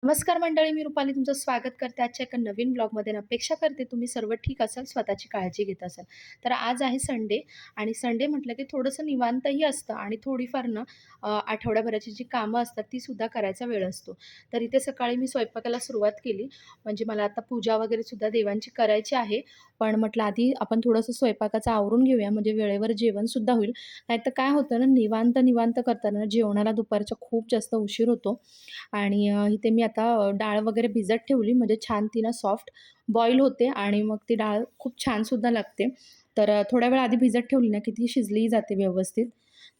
नमस्कार मंडळी, मी रुपाली तुमचं स्वागत करते आजच्या एका नवीन ब्लॉगमध्ये. अपेक्षा करते तुम्ही सर्व ठीक असाल, स्वतःची काळजी घेत असाल. तर आज आहे संडे आणि संडे म्हटलं की थोडंसं निवांतही असतं आणि थोडीफार ना आठवड्याभराची जी कामं असतात ती सुद्धा करायचा वेळ असतो. तर इथे सकाळी मी स्वयंपाकाला सुरुवात केली. म्हणजे मला आता पूजा वगैरे सुद्धा देवांची करायची आहे. पण म्हटलं आधी आपण थोडंसं स्वयंपाकाचं आवरून घेऊया, म्हणजे वेळेवर जेवणसुद्धा होईल. नाहीतर काय होतं ना, निवांत करताना जेवणाला दुपारचा खूप जास्त उशीर होतो. आणि इथे मी आता डाळ वगैरे भिजत ठेवली, म्हणजे छान ती ना सॉफ्ट बॉईल होते आणि मग ती डाळ खूप छानसुद्धा लागते. तर थोड्या वेळ आधी भिजत ठेवली ना की ती शिजलीही जाते व्यवस्थित.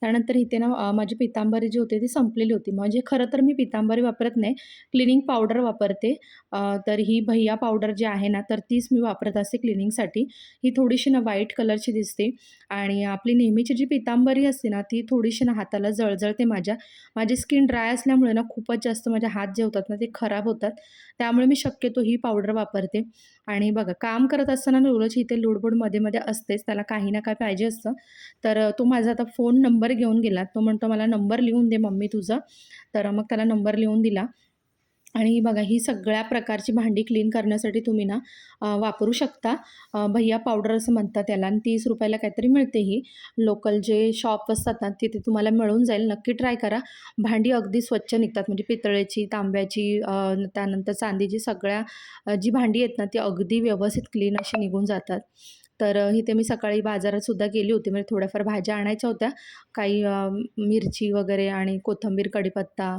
त्यानंतर इथे ना माझी पितांबरी जी होती ती संपलेली होती. म्हणजे खरं तर मी पितांबरी वापरत नाही, क्लिनिंग पावडर वापरते. तर ही भैया पावडर जी आहे ना, तर तीच मी वापरत असते क्लिनिंगसाठी. ही थोडीशी ना व्हाईट कलरची दिसते आणि आपली नेहमीची जी पितांबरी असते ना, ती थोडीशी ना हाताला जळजळते माझ्या. माझी स्किन ड्राय असल्यामुळे ना खूपच जास्त माझे हात जे होतात ना ते खराब होतात. त्यामुळे मी शक्यतो ही पावडर वापरते. आणि बघा, काम करत असताना ना रोजची इथे लुडबुड मध्ये-मध्ये असतेच. त्याला काही ना काही पाहिजे असतं. तर तो माझा आता फोन नंबर घेऊन गेला. तो म्हणतो, "मला नंबर लिहून दे मम्मी तुझा." तर मग त्याला नंबर लिहून दिला. आणि बघा, ही सगळ्या प्रकारची भांडी क्लीन करण्यासाठी तुम्ही ना वापरू शकता. भैय्या पावडर असं म्हणतात त्याला आणि ₹30 ला काहीतरी मिळते ही. लोकल जे शॉप असतात ना, तिथे तुम्हाला मिळून जाईल. नक्की ट्राय करा. भांडी अगदी स्वच्छ निघतात. म्हणजे पितळेची, तांब्याची, त्यानंतर चांदीची, सगळ्या जी भांडी आहेत ना, ती अगदी व्यवस्थित क्लीन अशी निघून जातात. तर इथे मी सकाळी बाजारातसुद्धा गेली होती. म्हणजे थोड्याफार भाज्या आणायच्या होत्या. काही मिरची वगैरे आणि कोथिंबीर, कढीपत्ता,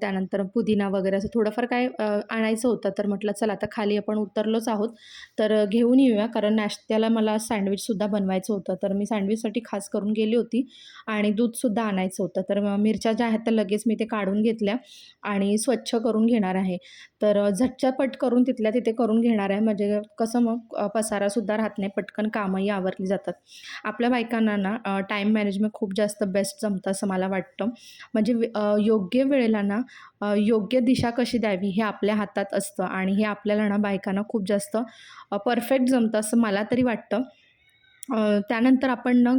त्यानंतर पुदिना वगैरे असं थोडंफार काय आणायचं होतं. तर म्हटलं चला, आता खाली आपण उतरलोच आहोत, तर घेऊन येऊया. कारण नाश्त्याला मला सँडविचसुद्धा बनवायचं होतं. तर मी सँडविचसाठी खास करून गेली होती आणि दूधसुद्धा आणायचं होतं. तर मिरच्या ज्या आहेत त्या लगेच मी ते काढून घेतल्या आणि स्वच्छ करून घेणार आहे. तर झटपट करून तिथल्या तिथे करून घेणार आहे. म्हणजे कसं मग पसारासुद्धा राहत नाही, पटकन कामंही आवरली जातात. आपल्या बायकांना ना टाईम मॅनेजमेंट खूप जास्त बेस्ट जमतं असं मला वाटतं. म्हणजे योग्य वेळेला ना योग्य दिशा कशी द्यावी हे आपल्या हातात असतं आणि हे आपल्याला ना बायकांना खूप जास्त परफेक्ट जमतं असं मला तरी वाटतं. त्यानंतर आपण ना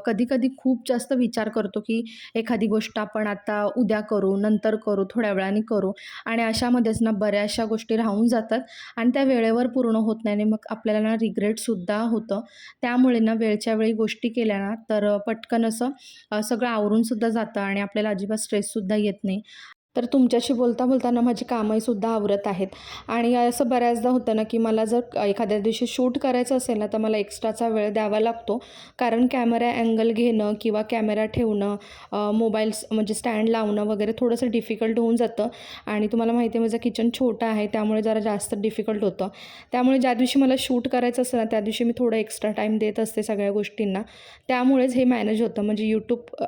कधी-कधी खूप जास्त विचार करतो, की एखादी गोष्ट आपण आता उद्या करू, नंतर करू, थोड्या वेळाने करू आणि अशामध्येच ना बऱ्याचशा गोष्टी राहून जातात आणि त्या वेळेवर पूर्ण होत नाही आणि मग आपल्याला ना रिग्रेटसुद्धा होतं. त्यामुळे ना वेळच्या वेळी गोष्टी केल्या ना तर पटकन असं सगळं आवरूनसुद्धा जातं आणि आपल्याला अजिबात स्ट्रेससुद्धा येत नाही. तर तुमच्याशी बोलता-बोलताना माझी कामंही सुद्धा आवरत आहेत आणि असं बऱ्याचदा होतं ना, की मला जर एखाद्या दिवशी शूट करायचं असेल ना, तर मला एक्स्ट्राचा वेळ द्यावा लागतो. कारण कॅमेरा अँगल घेणं किंवा कॅमेरा ठेवणं, मोबाईल्स म्हणजे स्टँड लावणं वगैरे थोडंसं डिफिकल्ट होऊन जातं आणि तुम्हाला माहिती आहे माझं किचन छोटं आहे, त्यामुळे जरा जास्त डिफिकल्ट होतं. त्यामुळे ज्या दिवशी मला शूट करायचं असेल ना, त्या दिवशी मी थोडं एक्स्ट्रा टाईम देत असते सगळ्या गोष्टींना. त्यामुळेच हे मॅनेज होतं. म्हणजे यूट्यूब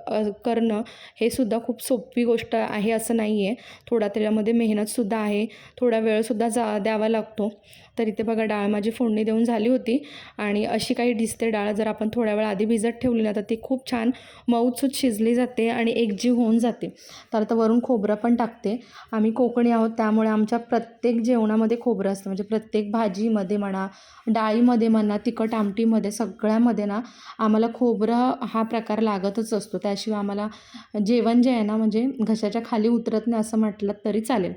करणं हे सुद्धा खूप सोपी गोष्ट आहे असं नाही आहे. थोडा त्याच्यामध्ये मेहनतसुद्धा आहे, थोडा वेळसुद्धा द्यावा लागतो. तर इथे बघा, डाळ माझी फोडणी देऊन झाली होती आणि अशी काही दिसते डाळ. जर आपण थोड्या वेळ आधी भिजत ठेवली ना, तर ती खूप छान मऊसूत शिजली जाते आणि एकजीव होऊन जाते. तर आता वरून खोबरं पण टाकते. आम्ही कोकणी आहोत, त्यामुळे आमच्या प्रत्येक जेवणामध्ये खोबरं असतं. म्हणजे प्रत्येक भाजीमध्ये म्हणा, डाळीमध्ये म्हणा, तिखट आमटीमध्ये, सगळ्यामध्ये ना आम्हाला खोबरं हा प्रकार लागतच असतो. त्याशिवाय आम्हाला जेवण जे आहे ना, म्हणजे घशाच्या खाली उतरत नाही असं म्हटलं तरी चालेल.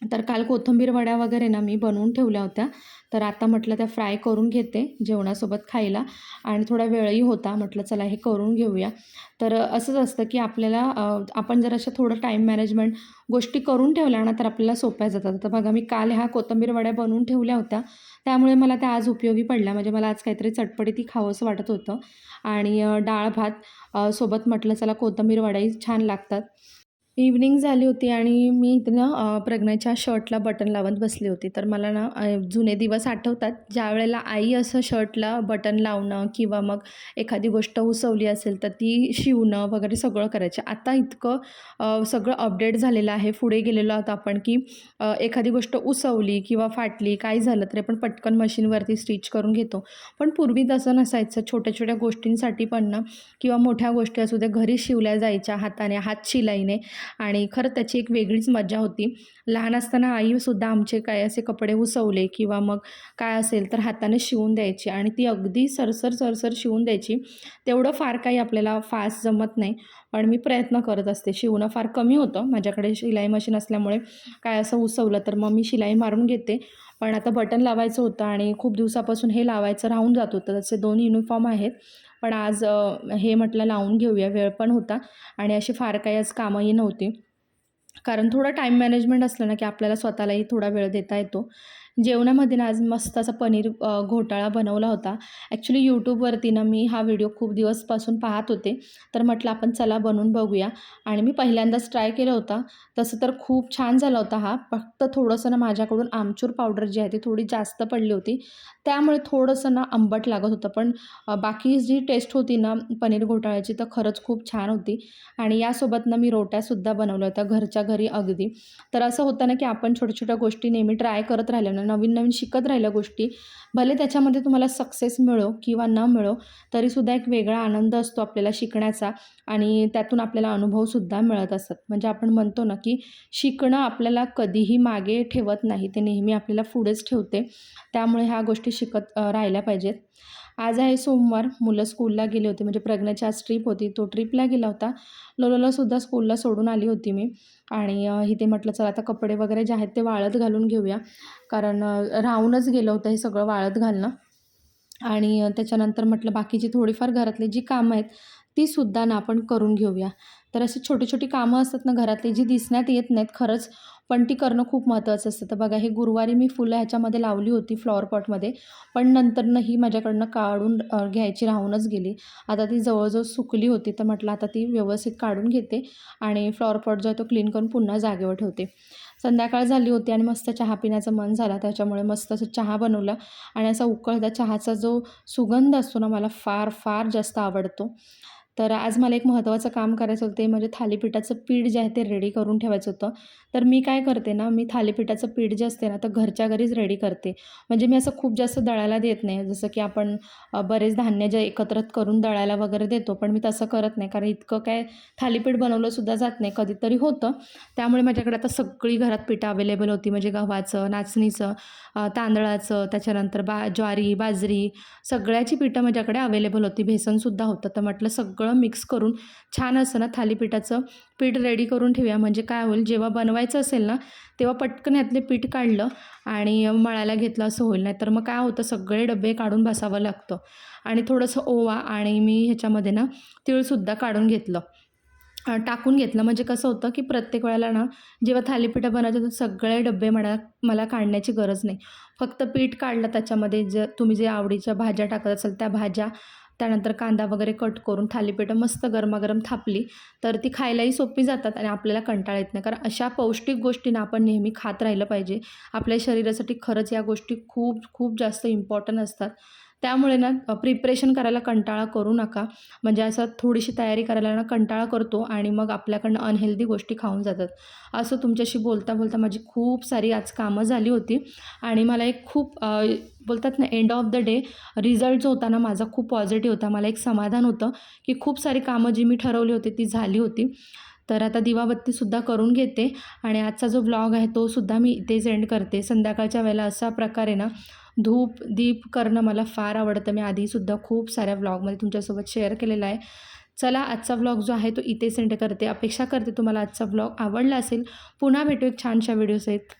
तर काल कोथिंबीर वड्या वगैरे ना मी बनवून ठेवल्या होत्या. तर आता म्हटलं त्या फ्राय करून घेते जेवणासोबत खायला आणि थोडा वेळही होता. म्हटलं चला हे करून घेऊया. तर असंच असतं की आपल्याला आपण जर अशा थोडं टाईम मॅनेजमेंट गोष्टी करून ठेवल्या ना, तर आपल्याला सोप्या जातात. तर बघा, मी काल ह्या कोथिंबीर वड्या बनवून ठेवल्या होत्या. त्यामुळे मला त्या आज उपयोगी पडल्या. म्हणजे मला आज काहीतरी चटपटीत खावंसं वाटत होतं आणि डाळ भात सोबत म्हटलं चला कोथिंबीर वड्याही छान लागतात. इव्हनिंग झाली होती आणि मी इथे ना प्रज्ञाच्या शर्टला बटन लावत बसली होती. तर मला ना जुने दिवस आठवतात, ज्यावेळेला आई असं शर्टला बटन लावणं किंवा मग एखादी गोष्ट उसवली असेल तर ती शिवणं वगैरे सगळं करायचे. आता इतकं सगळं अपडेट झालेलं आहे, पुढे गेलेलो आहोत आपण, की एखादी गोष्ट उसवली किंवा फाटली, काही झालं तरी आपण पटकन मशीनवरती स्टिच करून घेतो. पण पूर्वी तसं नसायचं. छोट्या-छोट्या गोष्टींसाठी पण ना किंवा मोठ्या गोष्टी असू द्या, घरी शिवल्या जायच्या हाताने, हातशिलाईने. आणि खरं त्याची एक वेगळीच मजा होती. लहान असताना आईसुद्धा आमचे काय असे कपडे उसवले किंवा मग काय असेल तर हाताने शिवून द्यायची आणि ती अगदी सरसर शिवून द्यायची. तेवढं फार काही आपल्याला फास्ट जमत नाही, पण मी प्रयत्न करत असते. शिवणं फार कमी होतं. माझ्याकडे शिलाई मशीन असल्यामुळे काय असं उसवलं तर मग मी शिलाई मारून घेते. पण आता बटन लावायचं होतं आणि खूप दिवसापासून हे लावायचं राहून जात होतं. तसे 2 युनिफॉर्म आहेत. पण आज हे म्हटलं लावून घेऊया. वेळ पण होता आणि अशी फार काही आज कामंही नव्हती. कारण थोडं टाईम मॅनेजमेंट असलं ना, की आपल्याला स्वतःलाही थोडा वेळ देता येतो. जेवणामध्ये ना आज मस्त असा पनीर घोटाळा बनवला होता. ॲक्चुअली YouTubeवरती ना मी हा व्हिडिओ खूप दिवसपासून पाहत होते. तर म्हटलं आपण चला बनवून बघूया आणि मी पहिल्यांदाच ट्राय केला होता. तसं तर खूप छान झाला होता हा. फक्त थोडंसं ना माझ्याकडून आमचूर पावडर जी आहे ती थोडी जास्त पडली होती. त्यामुळे थोडंसं ना आंबट लागत होतं. पण बाकी जी टेस्ट होती ना पनीर घोटाळ्याची तर खरंच खूप छान होती. आणि यासोबत ना मी रोट्यासुद्धा बनवल्या होत्या घरच्या घरी अगदी. तर असं होतं ना, की आपण छोट्या-छोट्या गोष्टी नेहमी ट्राय करत राहिल्या ना, नवीन-नवीन शिकत राहिल्या गोष्टी, भले त्याच्यामध्ये तुम्हाला सक्सेस मिळो किंवा न मिळो, तरीसुद्धा एक वेगळा आनंद असतो आपल्याला शिकण्याचा आणि त्यातून आपल्याला अनुभवसुद्धा मिळत असतात. म्हणजे आपण म्हणतो ना, की शिकणं आपल्याला कधीही मागे ठेवत नाही, ते नेहमी आपल्याला पुढेच ठेवते. त्यामुळे ह्या गोष्टी शिकत राहिल्या पाहिजेत. आज आहे सोमवार, मुलं स्कूलला गेली होती, म्हणजे प्रज्ञाची आज ट्रिप होती, तो ट्रिपला गेला होता. लोलोलासुद्धा स्कूलला सोडून आली होती मी आणि इथे म्हटलं चला आता कपडे वगैरे जे आहेत ते वाळत घालून घेऊया. कारण राहूनच गेलं होतं हे सगळं वाळत घालणं. आणि त्याच्यानंतर म्हटलं बाकीची थोडीफार घरातली जी कामं आहेत, तीसुद्धा ना आपण करून घेऊया. तर अशी छोटी-छोटी कामं असतात ना घरातली, जी दिसण्यात येत नाहीत खरंच, पण ती करणं खूप महत्त्वाचं असतं. तर बघा हे गुरुवारी मी फुलं ह्याच्यामध्ये लावली होती फ्लॉवर पॉटमध्ये, पण नंतरनं ही माझ्याकडनं काढून घ्यायची राहूनच गेली. आता ती जवळ सुकली होती, तर म्हटलं आता ती व्यवस्थित काढून घेते आणि फ्लॉवर पॉट जो आहे तो क्लीन करून पुन्हा जागेवर ठेवते. संध्याकाळ झाली होती आणि मस्त चहा पिण्याचं मन झालं, त्याच्यामुळे मस्त असं चहा बनवला आणि असा उकळता चहाचा जो सुगंध असतो ना, मला फार, फार जास्त आवडतो. तर आज मला एक महत्त्वाचं काम करायचं होतं, ते म्हणजे थालीपीठाचं पीठ जे आहे ते रेडी करून ठेवायचं होतं. तर मी काय करते ना, मी थालीपीठाचं पीठ जे असते ना, तर घरच्या घरीच रेडी करते. म्हणजे मी असं खूप जास्त दळायला देत नाही. जसं की आपण बरेच धान्य जे एकत्रित करून दळायला वगैरे देतो, पण मी तसं करत नाही. कारण इतकं काय थालीपीठ बनवलंसुद्धा जात नाही. कधीतरी होतं. त्यामुळे माझ्याकडे आता सगळी घरात पिठं अवेलेबल होती. म्हणजे गव्हाचं, नाचणीचं, तांदळाचं, त्याच्यानंतर ज्वारी, बाजरी सगळ्याची पिठं माझ्याकडे अवेलेबल होती. बेसनसुद्धा होतं. तर म्हटलं सगळं मिक्स करून छान असं ना थालीपीठाचं पीठ रेडी करून ठेवूया. म्हणजे काय होईल जेव्हा बनवायचं असेल ना, तेव्हा पटकन यातले पीठ काढलं आणि मळायला घेतलं असं होईल. नाहीतर मग काय होतं सगळे डबे काढून बसावं लागतं. आणि थोडंसं ओवा आणि मी ह्याच्यामध्ये ना तीळसुद्धा काढून घेतलं. टाकून घेतलं म्हणजे कसं होतं, की प्रत्येक वेळेला ना जेव्हा थालीपीठं बनवायचे तर सगळे डब्बे मला मला काढण्याची गरज नाही. फक्त पीठ काढलं त्याच्यामध्ये तुम्ही जे आवडीच्या भाज्या टाकत असाल त्या भाज्या, त्यानंतर कांदा वगैरे कट करून थालीपीठं मस्त गरमागरम थापली, तर ती खायलाही सोपी जातात आणि आपल्याला कंटाळा येत नाही. कारण अशा पौष्टिक गोष्टी ना आपण नेहमी खात राहिलं पाहिजे. आपल्या शरीरासाठी खरंच या गोष्टी खूप खूप जास्त इम्पॉर्टंट असतात. त्यामुळे ना प्रिपरेशन करायला कंटाळा करू नका. म्हणजे असं थोडीशी तयारी करायला ना कंटाळा करतो आणि मग आपल्याकडनं अनहेल्दी गोष्टी खाऊन जातात. असं तुमच्याशी बोलता-बोलता माझी खूप सारी आज कामं झाली होती आणि मला एक खूप बोलतात ना end of the day result जो होता ना माझा खूप पॉझिटिव्ह होता. मला एक समाधान होतं, की खूप सारी कामं जी मी ठरवली होती ती झाली होती. तर आता दिवाबत्तीसुद्धा करून घेते आणि आजचा जो व्लॉग आहे तोसुद्धा मी इथेच एंड करते. संध्याकाळच्या वेळेला अशा प्रकारे ना धूप, दीप करणं मला फार आवडतं. मी आधीसुद्धा खूप साऱ्या व्लॉगमध्ये तुमच्यासोबत शेअर केलेला आहे. चला आजचा व्लॉग जो आहे तो इथेच एंड करते. अपेक्षा करते तुम्हाला आजचा व्लॉग आवडला असेल. पुन्हा भेटू एक छानशा व्हिडिओसहित.